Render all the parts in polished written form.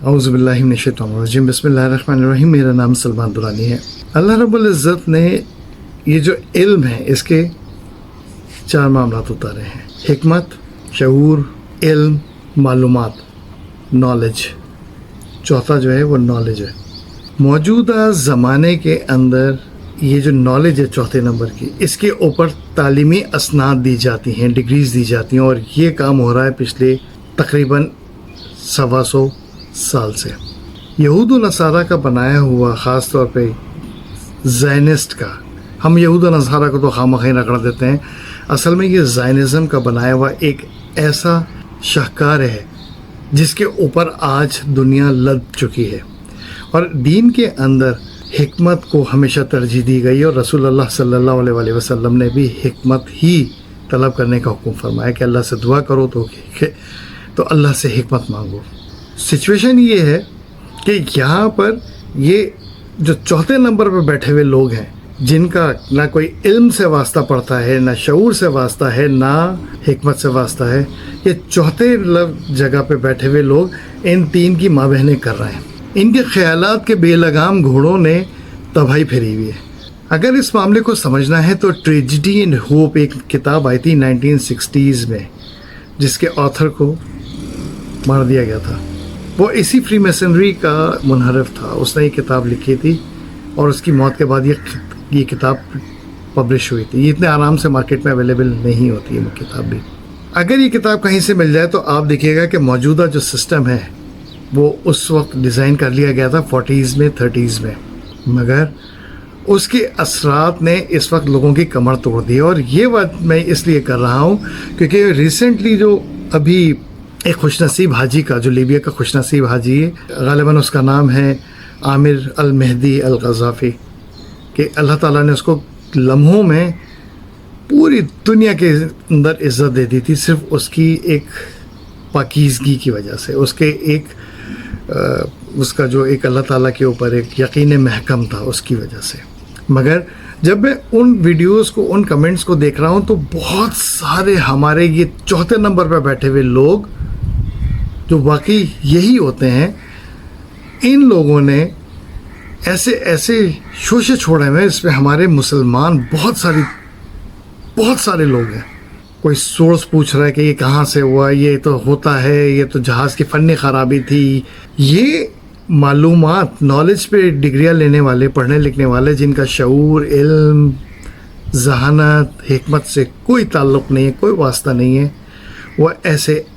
औज़ु बिल्लाहि मिनश शैतानिर रजीम बिस्मिल्लाहिर रहमानिर रहीम। मेरा नाम सलमान दुरानी है। अल्लाह रब्बुल इज़्ज़त ने ये जो इल्म है इसके चार मामलात उतारे हैं: हिकमत, शऊर, इल्म, मालूमात, नॉलेज। चौथा जो है वो नॉलेज है। मौजूदा ज़माने के अंदर ये जो नॉलेज है चौथे नंबर की, इसके ऊपर तालीमी असनाद दी जाती हैं, डिग्रीज़ दी जाती हैं, और ये काम हो रहा है पिछले तकरीबन 125 साल से। यहूद व नसारा का बनाया हुआ, ख़ास तौर पे ज़ायनिस्ट का, हम यहूद व नसारा को तो खामख़ा रगड़ देते हैं, असल में ये ज़ायनिज़म का बनाया हुआ एक ऐसा शाहकार है जिसके ऊपर आज दुनिया लद चुकी है। और दीन के अंदर हिकमत को हमेशा तरजीह दी गई, और रसूलुल्लाह सल्लल्लाहु अलैहि वसल्लम ने भी हिकमत ही तलब करने का हुक्म फरमाया कि अल्लाह से दुआ करो तो अल्लाह से हिकमत मांगो। सिचुएशन ये है कि यहाँ पर ये जो चौथे नंबर पर बैठे हुए लोग हैं, जिनका ना कोई इल्म से वास्ता पड़ता है, ना शऊर से वास्ता है, ना हिकमत से वास्ता है, ये चौथे जगह पे बैठे हुए लोग इन तीन की माँ बहनें कर रहे हैं। इनके ख्यालात के बेलगाम घोड़ों ने तबाही फेरी हुई है। अगर इस मामले को समझना है तो ट्रेजिडी एंड होप एक किताब आई थी 1960s में, जिसके ऑथर को मार दिया गया था। वो इसी फ्री मैसनरी का मुनहरिफ था, उसने ये किताब लिखी थी, और उसकी मौत के बाद ये किताब पब्लिश हुई थी। ये इतने आराम से मार्केट में अवेलेबल नहीं होती है किताब भी। अगर ये किताब कहीं से मिल जाए तो आप देखिएगा कि मौजूदा जो सिस्टम है वो उस वक्त डिज़ाइन कर लिया गया था 40s में 30s में, मगर उसके असरात ने इस वक्त लोगों की कमर तोड़ दी। और ये बात मैं इसलिए कर रहा हूँ क्योंकि रिसेंटली जो अभी एक खुशनसीब हाजी का, जो लीबिया का खुशनसीब हाजी है, ग़ालिबन उसका नाम है आमिर अल मेहदी अल ग़ज़ाफ़ी, कि अल्लाह ताला ने उसको लम्हों में पूरी दुनिया के अंदर इज़्ज़त दे दी थी, सिर्फ उसकी एक पाकीज़गी की वजह से, उसके एक उसका जो एक अल्लाह ताला के ऊपर एक यकीन महकम था, उसकी वजह से। मगर जब मैं उन वीडियोस को, उन कमेंट्स को देख रहा हूँ तो बहुत सारे हमारे ये चौथे नंबर पर बैठे हुए लोग जो वाकई यही होते हैं, इन लोगों ने ऐसे ऐसे शोशे छोड़े हुए हैं। इसमें हमारे मुसलमान बहुत सारे लोग हैं। कोई सोर्स पूछ रहा है कि ये कहाँ से हुआ, ये तो होता है, ये तो जहाज़ की फ़न्नी ख़राबी थी। ये मालूमात, नॉलेज पे डिग्रियाँ लेने वाले, पढ़ने लिखने वाले, जिनका शऊर, इल्म, ज़हानत, हिकमत से कोई ताल्लुक़ नहीं है, कोई वास्ता नहीं है, वो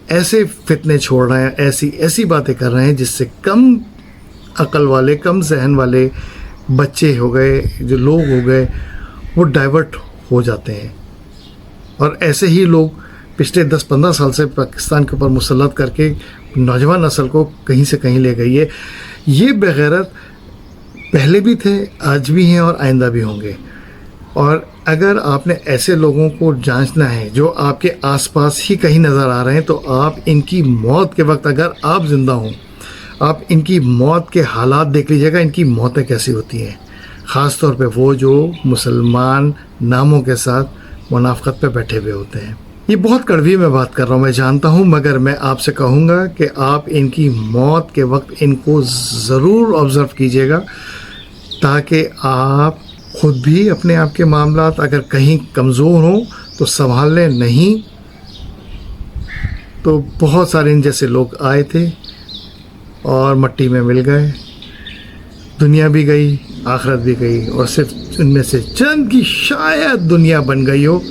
ऐसे फितने छोड़ रहे हैं, ऐसी बातें कर रहे हैं जिससे कम अक़ल वाले, कम जहन वाले बच्चे हो गए, जो लोग हो गए, वो डाइवर्ट हो जाते हैं। और ऐसे ही लोग पिछले 10-15 साल से पाकिस्तान के ऊपर मुसल्लत करके नौजवान नस्ल को कहीं से कहीं ले गई है। ये बेगैरत पहले भी थे, आज भी हैं, और आइंदा भी होंगे। और अगर आपने ऐसे लोगों को जांचना है जो आपके आसपास ही कहीं नज़र आ रहे हैं, तो आप इनकी मौत के वक्त, अगर आप ज़िंदा हों, आप इनकी मौत के हालात देख लीजिएगा, इनकी मौतें कैसी होती हैं। ख़ास तौर पे वो जो मुसलमान नामों के साथ मुनाफ़क़त पे बैठे हुए होते हैं। ये बहुत कड़वी में बात कर रहा हूँ, मैं जानता हूँ, मगर मैं आपसे कहूँगा कि आप इनकी मौत के वक्त इनको ज़रूर ऑब्ज़र्व कीजिएगा, ताकि आप ख़ुद भी अपने आप के मामलात अगर कहीं कमज़ोर हों तो संभाल लें। नहीं तो बहुत सारे इन जैसे लोग आए थे और मट्टी में मिल गए, दुनिया भी गई, आखिरत भी गई, और सिर्फ इनमें से चंद की शायद दुनिया बन गई हो,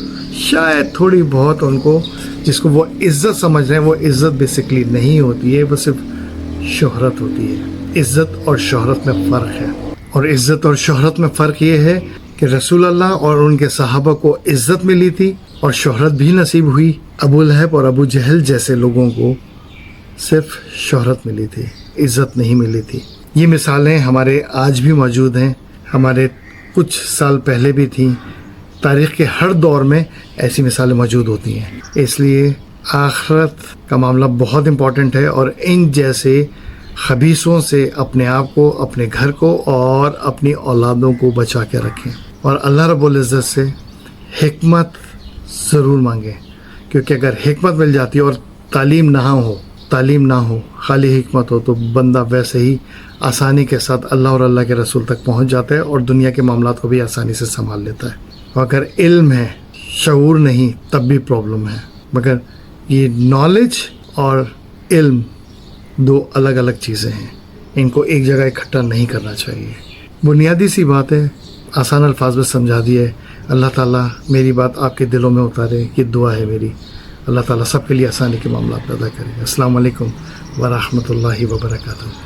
शायद थोड़ी बहुत उनको, जिसको वो इज़्ज़त समझ रहे हैं, वो इज़्ज़त बेसिकली नहीं होती है, वो सिर्फ शोहरत होती है। इज़्ज़त और शोहरत में फ़र्क है, और इज़्ज़त और शोहरत में फ़र्क ये है कि रसूलुल्लाह और उनके सहाबा को इज़्ज़त मिली थी और शोहरत भी नसीब हुई। अबू लहब और अबू जहल जैसे लोगों को सिर्फ शोहरत मिली थी, इज़्ज़त नहीं मिली थी। ये मिसालें हमारे आज भी मौजूद हैं, हमारे कुछ साल पहले भी थी। तारीख़ के हर दौर में ऐसी मिसालें मौजूद होती हैं। इसलिए आखिरत का मामला बहुत इम्पॉर्टेंट है, और इन जैसे खबीसों से अपने आप को, अपने घर को और अपनी औलादों को बचा के रखें, और अल्लाह रब्बुल इज़्ज़त से हिकमत ज़रूर मांगें, क्योंकि अगर हिकमत मिल जाती है और तालीम ना हो تعلیم نہ ہو، خالی حکمت ہو، تو بندہ ویسے ہی آسانی کے ساتھ اللہ اور اللہ کے رسول تک پہنچ جاتا ہے اور دنیا کے معاملات کو بھی آسانی سے سنبھال لیتا ہے. اگر علم ہے شعور نہیں تب بھی پرابلم ہے. مگر یہ نالج اور علم دو الگ الگ چیزیں ہیں، ان کو ایک جگہ اکٹھا نہیں کرنا چاہیے. بنیادی سی بات ہے، آسان الفاظ میں سمجھا دی ہے. اللہ تعالیٰ میری بات آپ کے دلوں میں اتارے، یہ دعا ہے میری. اللہ تعالیٰ سب کے لیے آسانی کے معاملات پیدا کرے. السلام علیکم ورحمۃ اللہ وبرکاتہ.